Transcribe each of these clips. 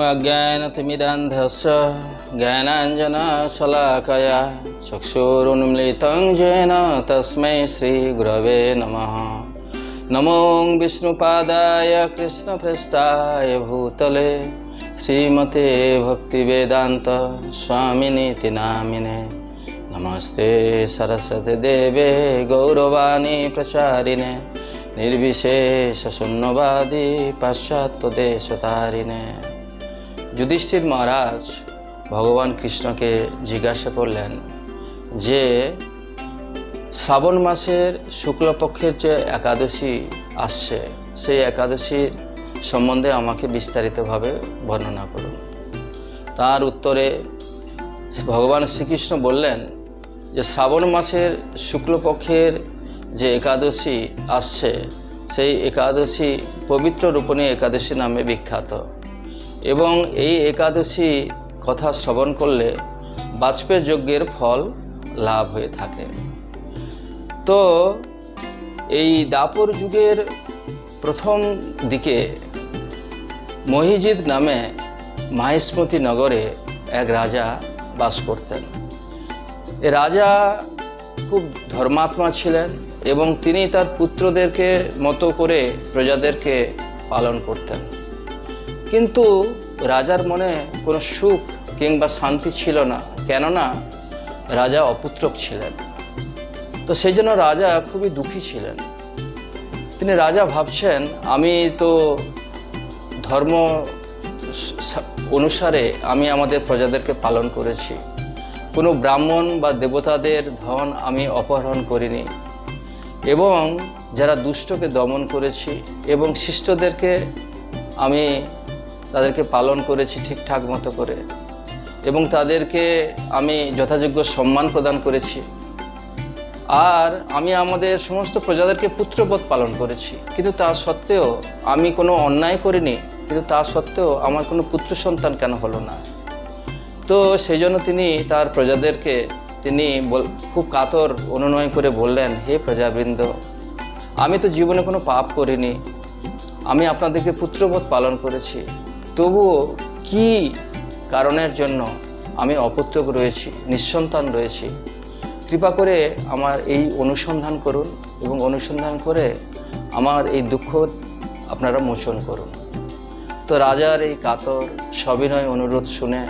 अज्ञानतिमिरान्धस्य ज्ञानाञ्जनशलाकया चक्षुरुन्मीलितं येन तस्मै श्रीगुरवे नमः। नमो विष्णुपादाय कृष्णप्रेष्ठाय भूतले श्रीमते भक्तिवेदान्त स्वामिनीति नामिने। नमस्ते सरस्वती देवे गौरवाणी प्रचारिणे निर्विशेष शून्यवादी पाश्चात्य देशतारिणे। युधिष्ठिर महाराज भगवान कृष्ण के जिज्ञासा करलेन जे श्रावण मासेर शुक्लपक्षेर जे एकादशी आसছে সেই एकादशीर सम्बन्धे आमाके विस्तारितभावे वर्णना करुन। तार उत्तरे भगवान श्रीकृष्ण बोलें जे श्रावण मासेर शुक्लपक्षेर जे एकादशी आसছে সেই एकादशी पवित्र रूपणी एकादशी नामे विख्यात एवं এই एकादशी कथा श्रवण करले बाजपेय यज्ञेर फल लाभ हये थाके। तो এই দাপর যুগের प्रथम दिके মহিজিৎ नामे মাহিষ্মতি नगरे एक राजा बास करतें। ए राजा खूब धर्मात्मा छिलेन एवं तिनी तार पुत्रदेरके मतो करे प्रजादेरके पालन करतें। किन्तु राजार मने कोनो सुख किंबा शांति छिलो ना, केनना राजा अपुत्रक छिलेन। तो सेइजন্য राजा खूबই दुखी छिलेन। तिनी राजा भाबछेन आमी तो धर्म अनुसारे आमी आमादेर प्रजादेरके पालन करेछि, कोनो ब्राह्मण बा देवतादेर धन आमी अपहरण करिनि एवं যারা দুষ্টকে দমন করেছি এবং শিষ্টদেরকে আমি তাদেরকে পালন করেছি ঠিকঠাক মতো করে এবং তাদেরকে আমি যথাযোগ্য সম্মান প্রদান করেছি। আর আমি আমাদের সমস্ত প্রজাদেরকে পুত্রবৎ পালন করেছি, কিন্তু তা সত্ত্বেও আমি কোনো অন্যায় করিনি, কিন্তু তা সত্ত্বেও আমার কোনো পুত্র সন্তান কেন হলো না। তো সেই জন্য তিনি তার প্রজাদেরকে তিনি খুব কাতর অনুনয় করে বললেন, হে প্রজাবৃন্দ, আমি তো জীবনে কোনো পাপ করিনি, আমি আপনাদেরকে পুত্রবৎ পালন করেছি, তবুও কি কারণের জন্য আমি অপুত্রক রয়েছি, নিঃসন্তান রয়েছি। কৃপা করে আমার এই অনুসন্ধান করুন এবং অনুসন্ধান করে আমার এই দুঃখ আপনারা মোচন করুন। তো রাজার এই কাতর সবিনয় অনুরোধ শুনে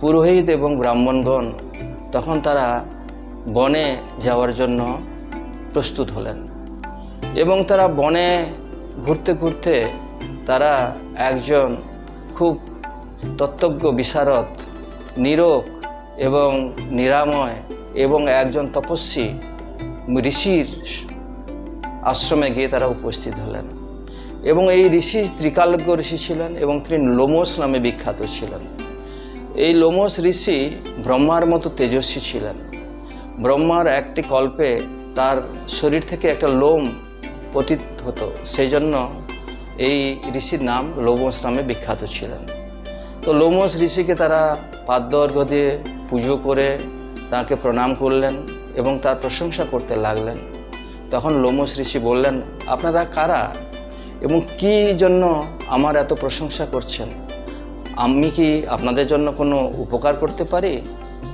পুরোহিত এবং ব্রাহ্মণগণ তখন তারা বনে যাওয়ার জন্য প্রস্তুত হলেন এবং তারা বনে ঘুরতে ঘুরতে তারা একজন খুব তত্ত্বজ্ঞ বিশারদ, নীরোগ এবং নিরাময় এবং একজন তপস্বী ঋষির আশ্রমে গিয়ে তারা উপস্থিত হলেন। এবং এই ঋষি ত্রিকালজ্ঞ ঋষি ছিলেন এবং তিনি লোমশ নামে বিখ্যাত ছিলেন। এই লোমশ ঋষি ব্রহ্মার মতো তেজস্বী ছিলেন। ব্রহ্মার একটি কল্পে তার শরীর থেকে একটা লোম পতিত হতো, সেই জন্য এই ঋষির নাম লোমশ নামে বিখ্যাত ছিলেন। তো লোমশ ঋষিকে তারা পাদ্য দিয়ে পুজো করে তাকে প্রণাম করলেন এবং তার প্রশংসা করতে লাগলেন। তখন লোমশ ঋষি বললেন, আপনারা কারা এবং কী জন্য আমার এত প্রশংসা করছেন? আমি কি আপনাদের জন্য কোনো উপকার করতে পারি?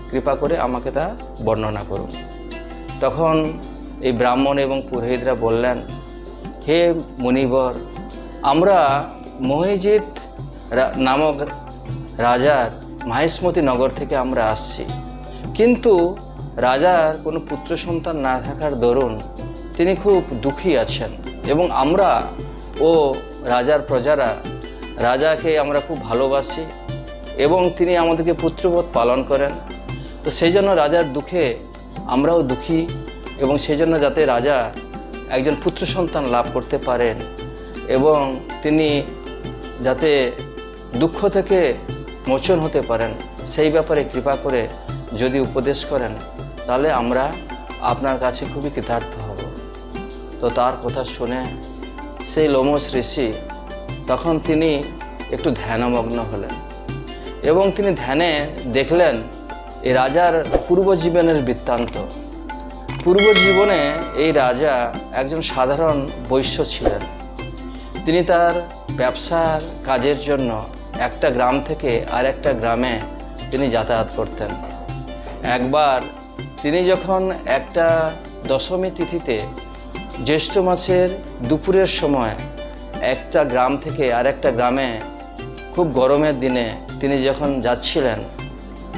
কৃপা করে আমাকে তা বর্ণনা করুন। তখন এই ব্রাহ্মণ এবং পুরোহিতরা বললেন, হে মুনিবর, আমরা মহিজিৎ নামক রাজার মাহিষ্মতি নগর থেকে আমরা আসছি, কিন্তু রাজার কোনো পুত্র সন্তান না থাকার দরুন তিনি খুব দুঃখী আছেন এবং আমরা ও রাজার প্রজারা রাজাকে আমরা খুব ভালোবাসি এবং তিনি আমাদেরকে পুত্রবৎ পালন করেন। তো সেই জন্য রাজার দুঃখে আমরাও দুঃখী এবং সেই জন্য যাতে রাজা একজন পুত্র সন্তান লাভ করতে পারেন এবং তিনি যাতে দুঃখ থেকে মোচন হতে পারেন সেই ব্যাপারে কৃপা করে যদি উপদেশ করেন তাহলে আমরা আপনার কাছে খুবই কৃতার্থ হব। তো তার কথা শুনে সেই লোমশ ঋষি তখন তিনি একটু ধ্যানমগ্ন হলেন এবং তিনি ধ্যানে দেখলেন এই রাজার পূর্বজীবনের বৃত্তান্ত। পূর্বজীবনে এই রাজা একজন সাধারণ বৈশ্য ছিলেন। তিনি তার ব্যবসার কাজের জন্য একটা গ্রাম থেকে আর একটা গ্রামে তিনি যাতায়াত করতেন। একবার তিনি যখন একটা দশমী তিথিতে জ্যৈষ্ঠ মাসের দুপুরের সময় একটা গ্রাম থেকে আর একটা গ্রামে খুব গরমের দিনে তিনি যখন যাচ্ছিলেন,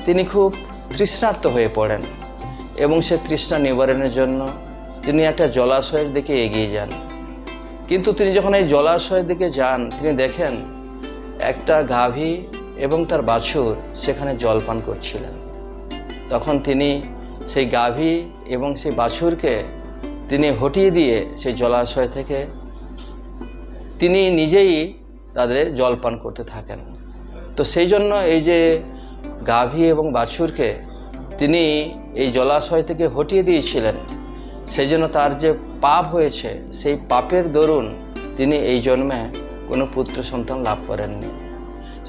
তিনি খুব তৃষ্ণার্ত হয়ে পড়েন এবং সে তৃষ্ণা নিবারণের জন্য তিনি একটা জলাশয়ের দিকে এগিয়ে যান। কিন্তু তিনি যখন এই জলাশয়ের দিকে যান, তিনি দেখেন একটা গাভী এবং তার বাছুর সেখানে জল পান করছিলেন। তখন তিনি সেই গাভী এবং সেই বাছুরকে তিনি হটিয়ে দিয়ে সেই জলাশয় থেকে তিনি নিজেই তাদের জল পান করতে থাকেন। তো সেই জন্য এই যে গাভী এবং বাছুরকে তিনি এই জলাশয় থেকে হটিয়ে দিয়েছিলেন, সেই জন্য তার যে পাপ হয়েছে সেই পাপের দরুন তিনি এই জন্মে কোনো পুত্র সন্তান লাভ করেননি।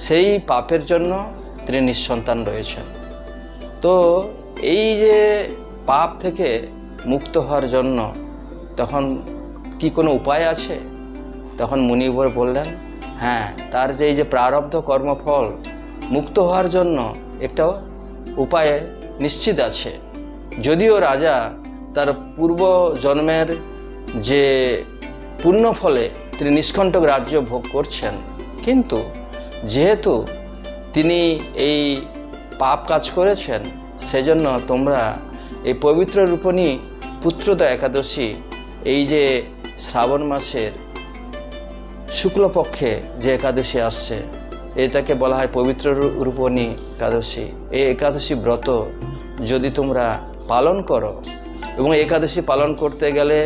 সেই পাপের জন্য তিনি নিঃসন্তান রয়েছেন। তো এই যে পাপ থেকে মুক্ত হওয়ার জন্য তখন কি কোনো উপায় আছে? তখন মুনিবর বললেন, হ্যাঁ, তার যে এই যে প্রারব্ধ কর্মফল মুক্ত হওয়ার জন্য একটা উপায় নিশ্চিত আছে। যদিও রাজা তার পূর্ব জন্মের যে পুণ্য ফলে তিনি নিষ্কণ্টক রাজ্য ভোগ করছেন, কিন্তু যেহেতু তিনি এই পাপ কাজ করেছেন, সেজন্য তোমরা এই পবিত্র রূপণী পুত্রদা একাদশী, এই যে শ্রাবণ মাসের শুক্লপক্ষে যে একাদশী আসছে, এটাকে বলা হয় পবিত্র রূপণী একাদশী। এই একাদশী ব্রত যদি তোমরা পালন করো, এবং একাদশী পালন করতে গেলে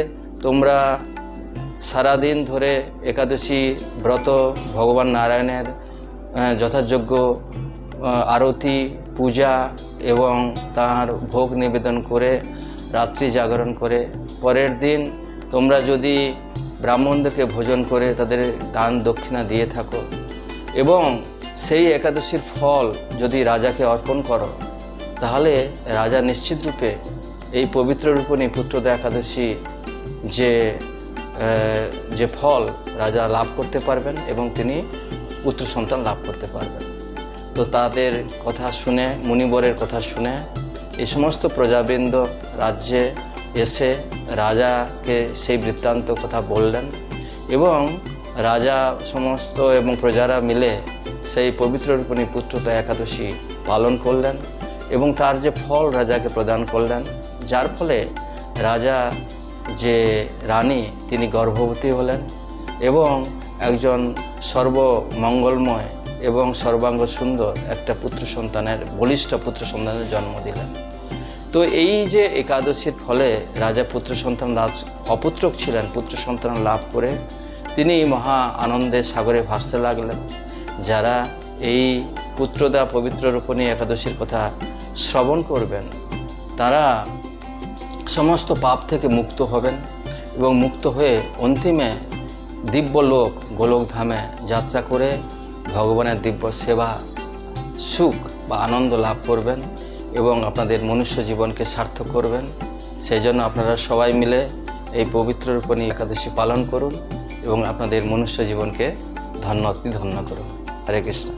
তোমরা সারাদিন ধরে একাদশী ব্রত ভগবান নারায়ণের যথাযোগ্য আরতি, পূজা এবং তার ভোগ নিবেদন করে রাত্রি জাগরণ করে পরের দিন তোমরা যদি ব্রাহ্মণদেরকে ভোজন করে তাদের দান দক্ষিণা দিয়ে থাকো এবং সেই একাদশীর ফল যদি রাজাকে অর্পণ করো, তাহলে রাজা নিশ্চিত রূপে এই পবিত্র রূপণী পুত্রদা একাদশী যে ফল রাজা লাভ করতে পারবেন এবং তিনি পুত্র সন্তান লাভ করতে পারবেন। তো তাদের কথা শুনে, মুনিবরের কথা শুনে এই সমস্ত প্রজাবৃন্দ রাজ্যে এসে রাজাকে সেই বৃত্তান্ত কথা বললেন এবং রাজা সমস্ত এবং প্রজারা মিলে সেই পবিত্র রূপণী পুত্রদা একাদশী পালন করলেন এবং তার যে ফল রাজাকে প্রদান করলেন, যার ফলে রাজা যে রানী তিনি গর্ভবতী হলেন এবং একজন সর্বমঙ্গলময় এবং সর্বাঙ্গ সুন্দর একটা বলিষ্ঠ পুত্র সন্তানের জন্ম দিলেন। তো এই যে একাদশীর ফলে রাজা পুত্র সন্তান অপুত্রক ছিলেন, পুত্র সন্তান লাভ করে তিনি মহা আনন্দে সাগরে ভাসতে লাগলেন। যারা এই পুত্রদা পবিত্র রূপণী একাদশীর কথা শ্রবণ করবেন, তারা সমস্ত পাপ থেকে মুক্ত হবেন এবং মুক্ত হয়ে অন্তিমে দিব্যলোক গোলকধামে যাত্রা করে ভগবানের দিব্য সেবা, সুখ বা আনন্দ লাভ করবেন এবং আপনাদের মনুষ্য জীবনকে সার্থক করবেন। সেই জন্য আপনারা সবাই মিলে এই পবিত্র রূপণী একাদশী পালন করুন এবং আপনাদের মনুষ্য জীবনকে ধন্য করুন। হরে কৃষ্ণ।